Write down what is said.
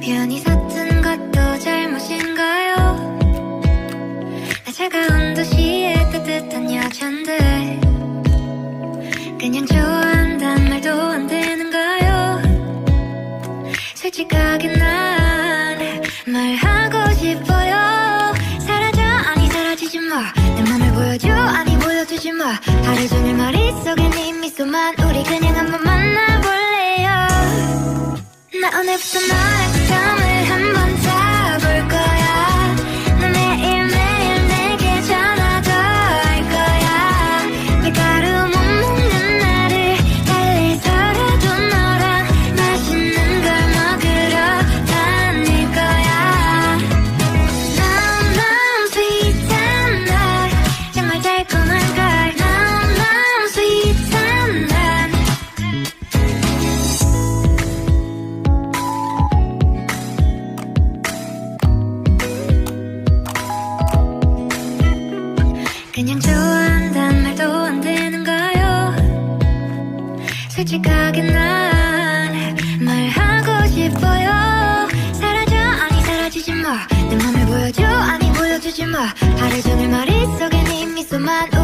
편히 섰던 것도 잘못인가요? 나 차가운 도시의 따뜻한 여잔데 그냥 좋아한단 말도 안 되는가요? 솔직하게 난 말하고 싶어요. 사라져 아니 사라지지 마. 내 맘을 보여줘 아니 보여주지 마. 하루 종일 머릿속에 네 미소만. 우리 그냥 한번 만나볼래요. 나 오늘부터 너랑 잠을 한번 자볼 거야. 너 매일매일 내게 전화 더 할 거야. 밀가루 못 먹는 나를 달래서라도 너랑 맛있는 걸 먹으러 다닐 거야. 너무 sweet한 날 정말 달콤한 걸. 너무 sweet한 날 그냥 좋아한단 말도 안 되는가요? 솔직하게 난 말하고 싶어요. 사라져 아니 사라지지 마. 내 맘을 보여줘 아니 보여주지 마. 하루 종일 머릿속에 네 미소만.